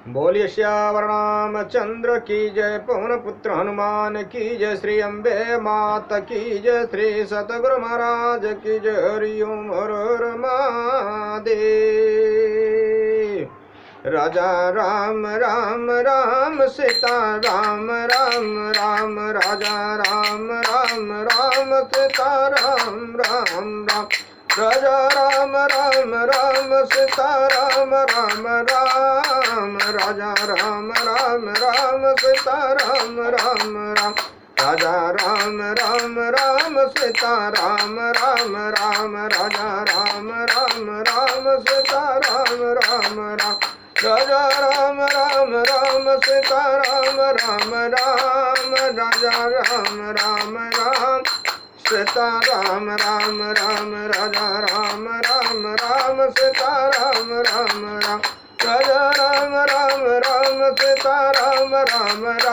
बोलिए श्यावर रामचंद्र की जय, पवन पुत्र हनुमान की जय, श्री अम्बे माता की जय, श्री सतगुरु महाराज की जय। हरिओम हर हर महादेव। राजा राम राम राम सीता राम राम राम, राजा राम राम राम सीता राम राम राम, राजा राम राम राम सीता राम राम राम, राजा राम राम राम सीता राम राम राम, राजा राम राम राम सीता राम राम राम, राजा राम राम राम सीता राम राम राम, राजा राम राम राम सीता राम राम राम, राजा राम राम राम सीता राम राम राम, राजा राम राम राम सीता राम राम राम, राजा राम राम राम सीता राम राम राम,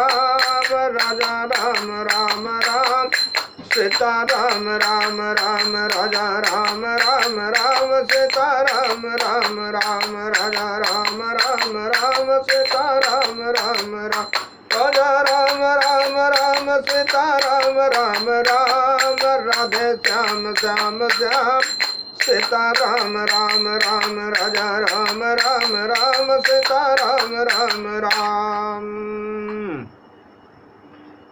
राजा राम राम राम सीता राम राम राम, राजा राम राम राम सीता राम राम राम, राजा राम राम राम सीता राम राम राम, राजा राम राम राम सीता राम राम राम, राधे श्याम श्याम श्याम सीता राम राम राम, राजा राम राम राम सीता राम राम राम।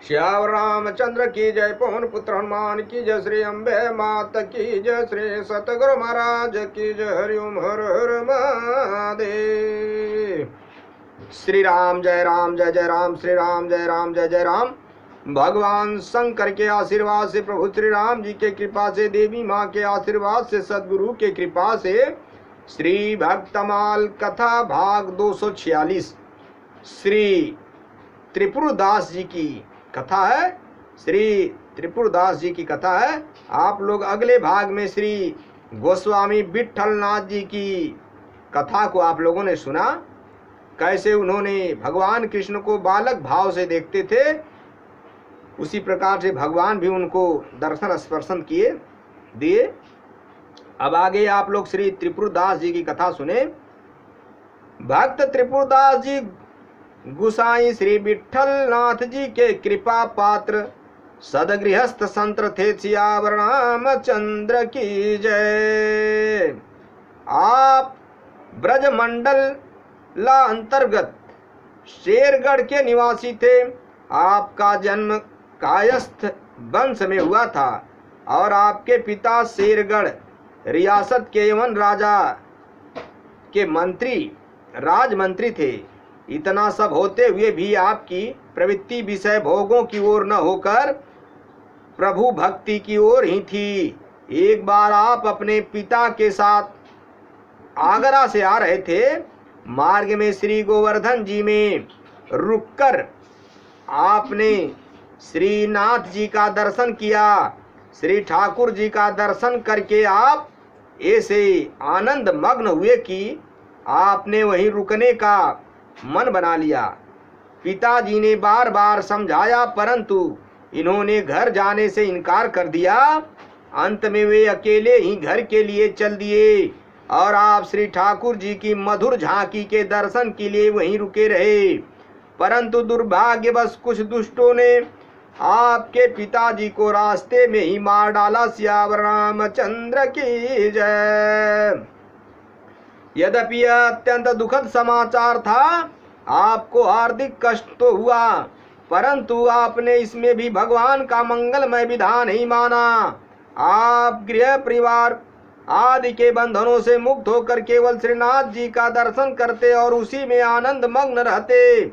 श्यावर रामचंद्र की जय, पवन पुत्र हनुमान की जय, श्री अम्बे माता की जय, श्री सतगुरु महाराज की जय। हरिओम हर हर महादेव। श्री राम जय राम जय जय राम, श्री राम जय राम जय जय राम। भगवान शंकर के आशीर्वाद से, प्रभु श्री राम जी के कृपा से, देवी माँ के आशीर्वाद से, सदगुरु के कृपा से, श्री भक्तमाल कथा भाग 246 श्री त्रिपुरदास जी की कथा है। श्री त्रिपुरदास जी की कथा है। आप लोग अगले भाग में श्री गोस्वामी विट्ठलनाथ जी की कथा को आप लोगों ने सुना, कैसे उन्होंने भगवान कृष्ण को बालक भाव से देखते थे, उसी प्रकार से भगवान भी उनको दर्शन स्पर्शन किए दिए। अब आगे आप लोग श्री त्रिपुरदास जी की कथा सुने। भक्त त्रिपुरदास जी गुसाई श्री विट्ठलनाथ जी के कृपा पात्र सदगृहस्थ संत थे। सियावर रामचंद्र की जय। आप ब्रजमंडल ला अंतर्गत शेरगढ़ के निवासी थे। आपका जन्म कायस्थ वंश में हुआ था और आपके पिता शेरगढ़ रियासत के यवन राजा के मंत्री राजमंत्री थे। इतना सब होते हुए भी आपकी प्रवृत्ति विषय भोगों की ओर न होकर प्रभु भक्ति की ओर ही थी। एक बार आप अपने पिता के साथ आगरा से आ रहे थे। मार्ग में श्री गोवर्धन जी में रुककर आपने श्रीनाथ जी का दर्शन किया। श्री ठाकुर जी का दर्शन करके आप ऐसे आनंद मग्न हुए कि आपने वहीं रुकने का मन बना लिया। पिताजी ने बार बार समझाया, परंतु इन्होंने घर जाने से इनकार कर दिया। अंत में वे अकेले ही घर के लिए चल दिए और आप श्री ठाकुर जी की मधुर झांकी के दर्शन के लिए वहीं रुके रहे। परंतु दुर्भाग्यवश कुछ दुष्टों ने आपके पिताजी को रास्ते में ही मार डाला। सियावर रामचंद्र की जय। यद्यपि यह अत्यंत दुखद समाचार था, आपको हार्दिक कष्ट तो हुआ, परंतु आपने इसमें भी भगवान का मंगलमय विधान ही माना। आप गृह परिवार आदि के बंधनों से मुक्त होकर केवल श्रीनाथ जी का दर्शन करते और उसी में आनंद मग्न रहते।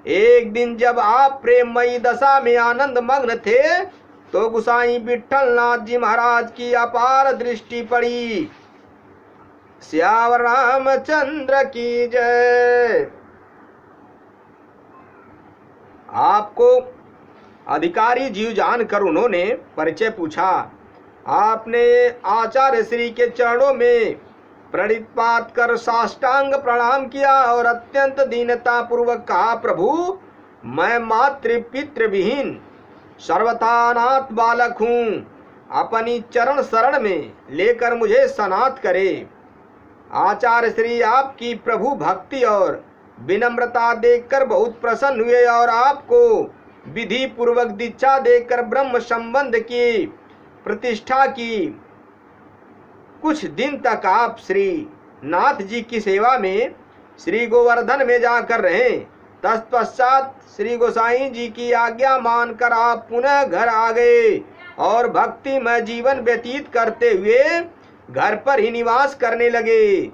एक दिन जब आप प्रेममयी दशा में आनंद मग्न थे तो गुसाई विट्ठलनाथ जी महाराज की अपार दृष्टि पड़ी। सियावर रामचंद्र की जय। आपको अधिकारी जीव जानकर उन्होंने परिचय पूछा। आपने आचार्य श्री के चरणों में प्रणिपात कर साष्टांग प्रणाम किया और अत्यंत दीनता पूर्वक कहा, प्रभु मैं मातृ पितृ विहीन सर्वथा अनाथ बालक हूँ। अपनी चरण शरण में लेकर मुझे सनाथ करे। आचार्य श्री आपकी प्रभु भक्ति और विनम्रता देखकर बहुत प्रसन्न हुए और आपको विधि पूर्वक दीक्षा देकर ब्रह्म संबंध की प्रतिष्ठा की। कुछ दिन तक आप श्री नाथ जी की सेवा में श्री गोवर्धन में जाकर रहे। तत्पश्चात श्री गोसाई जी की आज्ञा मानकर आप पुनः घर आ गए और भक्तिमय जीवन व्यतीत करते हुए घर पर ही निवास करने लगे।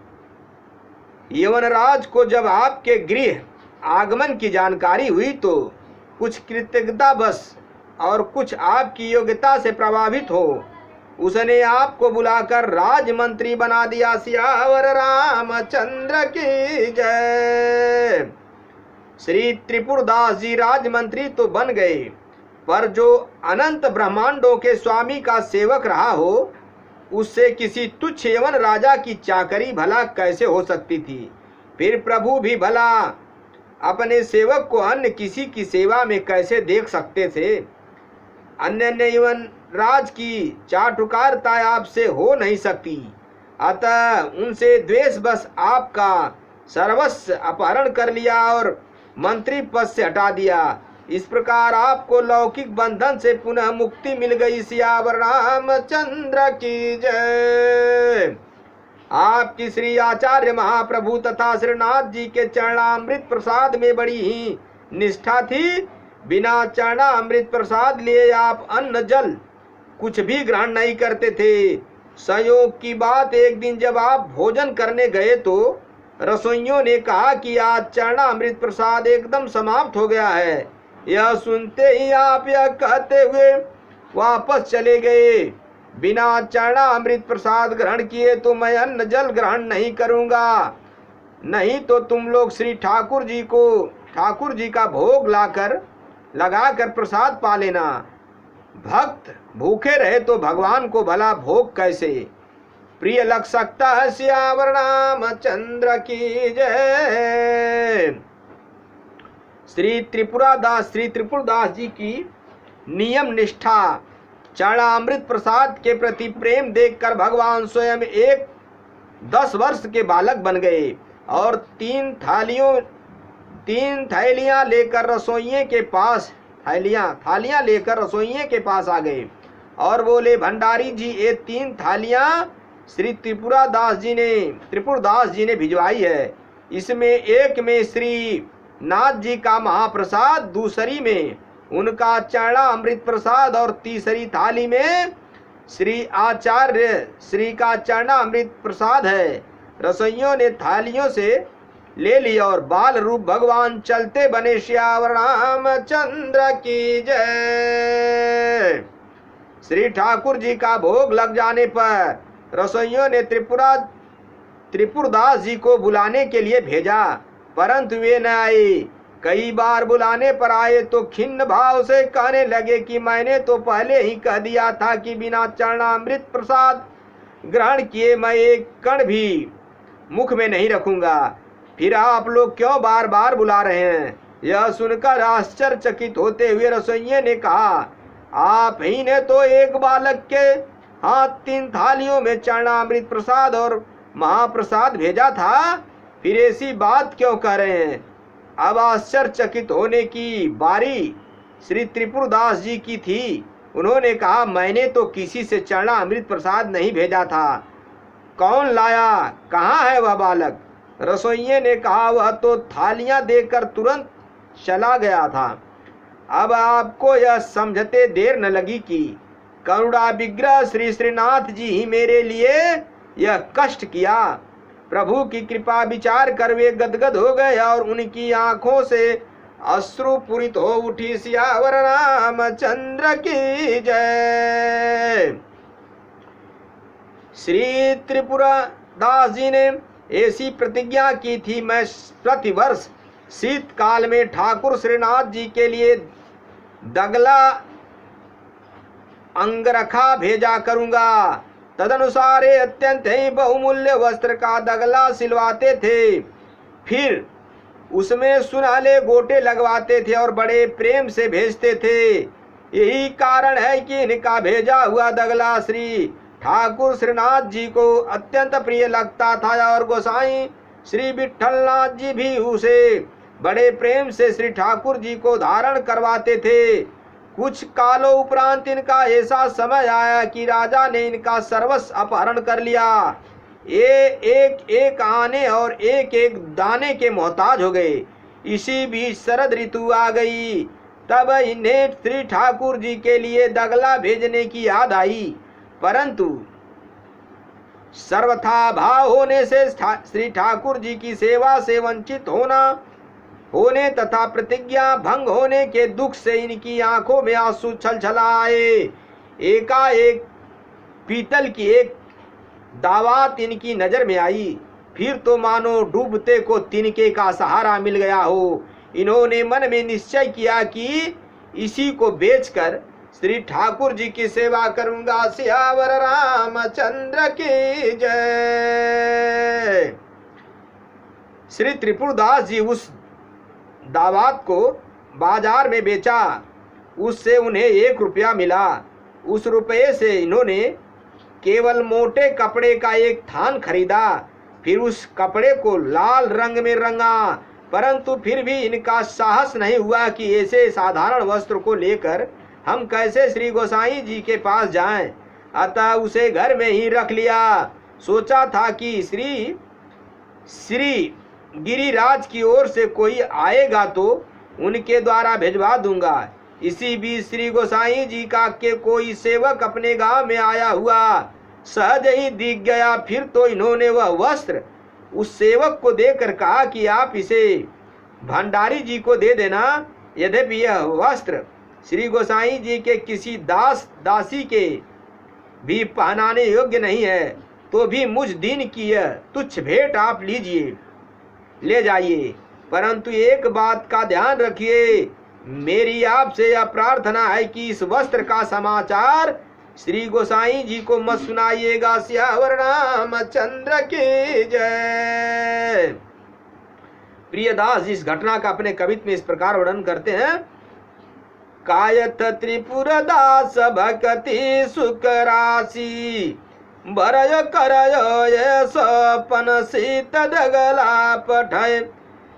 यवनराज को जब आपके गृह आगमन की जानकारी हुई तो कुछ कृतज्ञता बस और कुछ आपकी योग्यता से प्रभावित हो उसने आपको बुलाकर राजमंत्री बना दिया। सियावर रामचंद्र की जय। श्री त्रिपुरदास जी राजमंत्री तो बन गए, पर जो अनंत ब्रह्मांडों के स्वामी का सेवक रहा हो उससे किसी तुच्छ यवन राजा की चाकरी भला कैसे हो सकती थी। फिर प्रभु भी भला अपने सेवक को अन्य किसी की सेवा में कैसे देख सकते थे। अन्य यवन राज की चाटुकारता आपसे हो नहीं सकती, अतः उनसे द्वेष बस आपका सर्वस्व अपहरण कर लिया और मंत्री पद से हटा दिया। इस प्रकार आपको लौकिक बंधन से पुनः मुक्ति मिल गई। सियावर रामचंद्र की जय। आपकी श्री आचार्य महाप्रभु तथा श्रीनाथ जी के चरणामृत प्रसाद में बड़ी ही निष्ठा थी। बिना चरणामृत प्रसाद लिए आप अन्न जल कुछ भी ग्रहण नहीं करते थे। संयोग की बात, एक दिन जब आप भोजन करने गए तो रसोइयों ने कहा कि आज चरणामृत प्रसाद एकदम समाप्त हो गया है। यह सुनते ही आप यह कहते हुए वापस चले गए, बिना चरणामृत प्रसाद ग्रहण किए तो मैं अन्न जल ग्रहण नहीं करूंगा, नहीं तो तुम लोग श्री ठाकुर जी का भोग लगाकर प्रसाद पा लेना। भक्त भूखे रहे तो भगवान को भला भोग कैसे प्रिय लग सकता है। सियावर रामचंद्र की जय। श्री त्रिपुरदास जी की नियम निष्ठा चरणामृत प्रसाद के प्रति प्रेम देखकर भगवान स्वयं एक 10 वर्ष के बालक बन गए और तीन थालियां लेकर रसोइये के पास आ गए और बोले, भंडारी जी ये 3 थालियां श्री त्रिपुरदास जी ने भिजवाई है। इसमें एक में श्री नाथ जी का महाप्रसाद, दूसरी में उनका चरणामृत प्रसाद और तीसरी थाली में श्री आचार्य श्री का चरणामृत प्रसाद है। रसोइयों ने थालियों से ले लिया और बाल रूप भगवान चलते बने। श्यावर रामचंद्र की जय। श्री ठाकुर जी का भोग लग जाने पर रसोइयों ने त्रिपुरदास जी को बुलाने के लिए भेजा, परंतु वे न आए। कई बार बुलाने पर आए तो खिन्न भाव से कहने लगे कि मैंने तो पहले ही कह दिया था कि बिना चरणामृत प्रसाद ग्रहण किए मैं एक कण भी मुख में नहीं रखूंगा, फिर आप लोग क्यों बार बार बुला रहे हैं। यह सुनकर आश्चर्यचकित होते हुए रसोइये ने कहा, आप ही ने तो एक बालक के हाथ 3 थालियों में चरणामृत प्रसाद और महाप्रसाद भेजा था, फिर ऐसी बात क्यों कह रहे हैं। अब आश्चर्यचकित होने की बारी श्री त्रिपुरदास जी की थी। उन्होंने कहा, मैंने तो किसी से चरणामृत प्रसाद नहीं भेजा था, कौन लाया, कहाँ है वह बालक। रसोइये ने कहा, वह तो थालियां देकर तुरंत चला गया था। अब आपको यह समझते देर न लगी कि करुणा विग्रह श्री श्रीनाथ जी ही मेरे लिए यह कष्ट किया। प्रभु की कृपा विचार कर वे गदगद हो गए और उनकी आंखों से अश्रु पूरित हो उठी। सियावर रामचंद्र की जय। श्री त्रिपुरदास जी ने ऐसी प्रतिज्ञा की थी, मैं प्रतिवर्ष शीतकाल में ठाकुर श्रीनाथ जी के लिए दगला अंगरखा भेजा करूंगा। तदनुसार अत्यंत ही बहुमूल्य वस्त्र का दगला सिलवाते थे, फिर उसमें सुनहले गोटे लगवाते थे और बड़े प्रेम से भेजते थे। यही कारण है कि इनका भेजा हुआ दगला श्री ठाकुर श्रीनाथ जी को अत्यंत प्रिय लगता था और गोसाई श्री विठलनाथ जी भी उसे बड़े प्रेम से श्री ठाकुर जी को धारण करवाते थे। कुछ कालों उपरांत इनका ऐसा समय आया कि राजा ने इनका सर्वस्व अपहरण कर लिया। ये एक एक आने और एक एक दाने के मोहताज हो गए। इसी बीच शरद ऋतु आ गई। तब इन्हें श्री ठाकुर जी के लिए दगला भेजने की याद आई, परंतु सर्वथा भाव होने से श्री ठाकुर जी की सेवा से वंचित होने तथा प्रतिज्ञा भंग होने के दुख से इनकी आंखों में आंसू छलछल आए। एकाएक पीतल की एक दावत इनकी नजर में आई। फिर तो मानो डूबते को तिनके का सहारा मिल गया हो। इन्होंने मन में निश्चय किया कि इसी को बेचकर श्री ठाकुर जी की सेवा करूंगा। सियावर रामचंद्र की जय। श्री त्रिपुरदास जी उस दावत को बाजार में बेचा। उससे उन्हें 1 रुपया मिला। उस रुपये से इन्होंने केवल मोटे कपड़े का एक थान खरीदा। फिर उस कपड़े को लाल रंग में रंगा, परंतु फिर भी इनका साहस नहीं हुआ कि ऐसे साधारण वस्त्र को लेकर हम कैसे श्री गोसाई जी के पास जाएं। अतः उसे घर में ही रख लिया। सोचा था कि श्री गिरिराज की ओर से कोई आएगा तो उनके द्वारा भिजवा दूंगा। इसी बीच श्री गोसाई जी का के कोई सेवक अपने गांव में आया हुआ सहज ही दिख गया। फिर तो इन्होंने वह वस्त्र उस सेवक को देकर कहा कि आप इसे भंडारी जी को दे देना। यद्यपि यह वस्त्र श्री गोसाई जी के किसी दासी के भी पहनाने योग्य नहीं है, तो भी मुझ दिन की यह तुच्छ भेंट आप ले जाइए। परंतु एक बात का ध्यान रखिए, मेरी आपसे यह प्रार्थना है कि इस वस्त्र का समाचार श्री गोसाई जी को मत सुनाइएगा। सियावर रामचंद्र की जय। प्रियदास इस घटना का अपने कवित्व में इस प्रकार वर्णन करते हैं। कायत त्रिपुरदास भक्ति सुख राशि भरय करय सपन सीत दगला पठय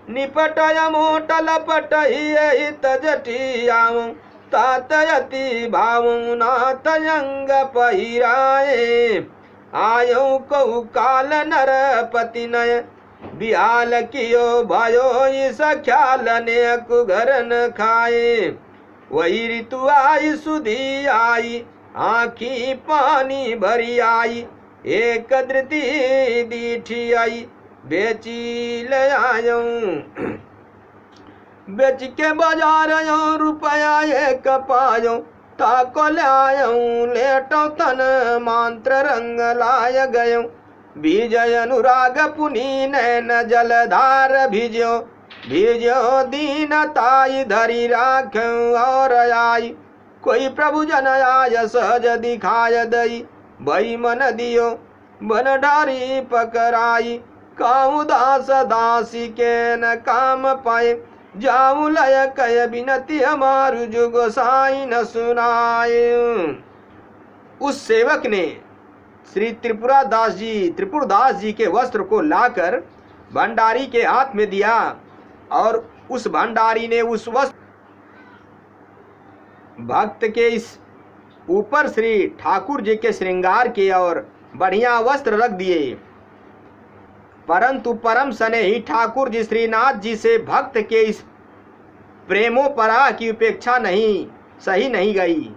निपटय मोटल पटहि तजटियाऊ तातयति भावु नातयंग पहिराए आयो कौ काल नरपति नय बिहाल कियो भयो इस ख्याल ने कुघरन खाए। वही ऋतु आई सुधी आई आँखी पानी भरी आई एक धृति दीठी आई बेची ले आयो बेच के बाजार रुपया 1 पायो ताको लायो लेटो तन मंत्र रंग लाय गयो बीजय अनुराग पुनी नैन जलधार भिजो दीनताई धरी राख्यो और आई कोई प्रभु जन आय सहज दिखाय दई भई मन दियो बन डारी पकड़ाई काऊ दास दासी के न काम पाए जाऊ लय कय बिनती हमारू जो गोसाई न सुनाए। उस सेवक ने श्री त्रिपुरदास जी के वस्त्र को लाकर भंडारी के हाथ में दिया और उस भंडारी ने उस वस्त्र भक्त के इस ऊपर श्री ठाकुर जी के श्रृंगार के और बढ़िया वस्त्र रख दिए। परंतु परम सने ही ठाकुर जी श्रीनाथ जी से भक्त के इस प्रेमोपरा की उपेक्षा सही नहीं गई।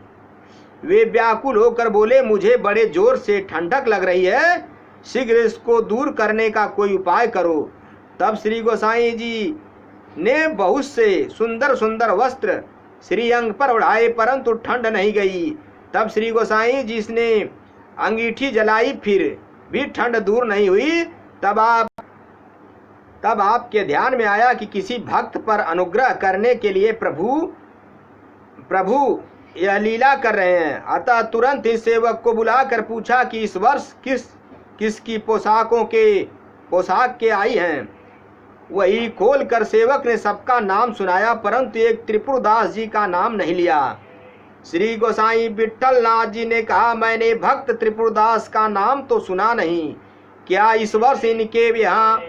वे व्याकुल होकर बोले, मुझे बड़े जोर से ठंडक लग रही है, शीघ्र इसको दूर करने का कोई उपाय करो। तब श्री गोसाई जी ने बहुत से सुंदर सुंदर वस्त्र श्री अंग पर उड़ाए, परंतु ठंड नहीं गई। तब श्री गोसाई जी ने अंगीठी जलाई, फिर भी ठंड दूर नहीं हुई। तब आपके ध्यान में आया कि किसी भक्त पर अनुग्रह करने के लिए प्रभु यह लीला कर रहे हैं। अतः तुरंत इस सेवक को बुलाकर पूछा कि इस वर्ष किसकी पोशाक के आई हैं। वही खोलकर सेवक ने सबका नाम सुनाया, परंतु एक त्रिपुरदास जी का नाम नहीं लिया। श्री गोसाई विठलनाथ जी ने कहा, मैंने भक्त त्रिपुरदास का नाम तो सुना नहीं, क्या इस वर्ष इनके यहाँ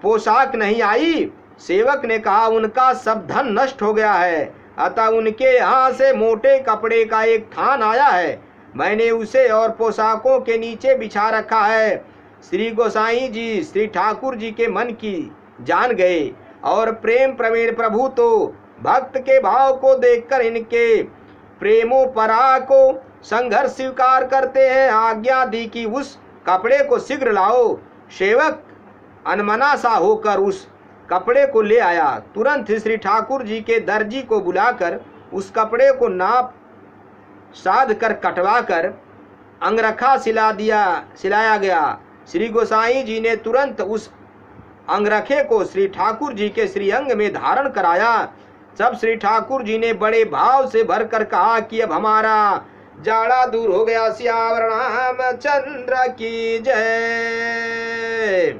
पोशाक नहीं आई। सेवक ने कहा, उनका सब धन नष्ट हो गया है, अतः उनके यहाँ से मोटे कपड़े का एक थान आया है, मैंने उसे और पोशाकों के नीचे बिछा रखा है। श्री गोसाई जी श्री ठाकुर जी के मन की जान गए और प्रेम प्रवीण प्रभु तो भक्त के भाव को देखकर इनके प्रेमोपरा को संघर्ष स्वीकार करते हैं। आज्ञा दी कि उस कपड़े को शीघ्र लाओ। सेवक अनमना सा होकर उस कपड़े को ले आया। तुरंत श्री ठाकुर जी के दर्जी को बुलाकर उस कपड़े को नाप साध कर कटवा कर अंगरखा सिलाया गया। श्री गोसाई जी ने तुरंत उस अंगरखे को श्री ठाकुर जी के श्री अंग में धारण कराया। जब श्री ठाकुर जी ने बड़े भाव से भरकर कहा कि अब हमारा जाड़ा दूर हो गया, सियावर रामचंद्र की जय।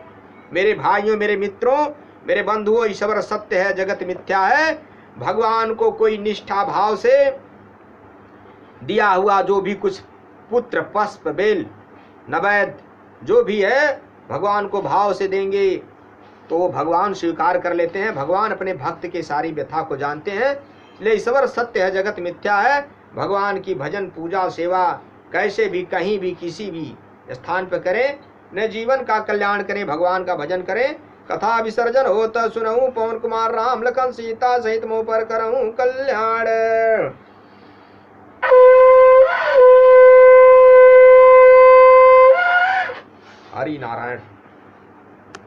मेरे भाइयों, मेरे मित्रों, मेरे बंधुओं, ईश्वर सत्य है, जगत मिथ्या है। भगवान को कोई निष्ठा भाव से दिया हुआ जो भी कुछ पुत्र पुष्प बेल नैवेद्य जो भी है भगवान को भाव से देंगे तो भगवान स्वीकार कर लेते हैं। भगवान अपने भक्त की सारी व्यथा को जानते हैं, इसलिए ईश्वर सत्य है, जगत मिथ्या है। भगवान की भजन पूजा सेवा कैसे भी कहीं भी किसी भी स्थान पर करें, अपने जीवन का कल्याण करें, भगवान का भजन करें। कथा विसर्जन होता सुनऊं, पवन कुमार राम लखन सीता सहित मुँह पर करऊं कल्याण। हरि नारायण।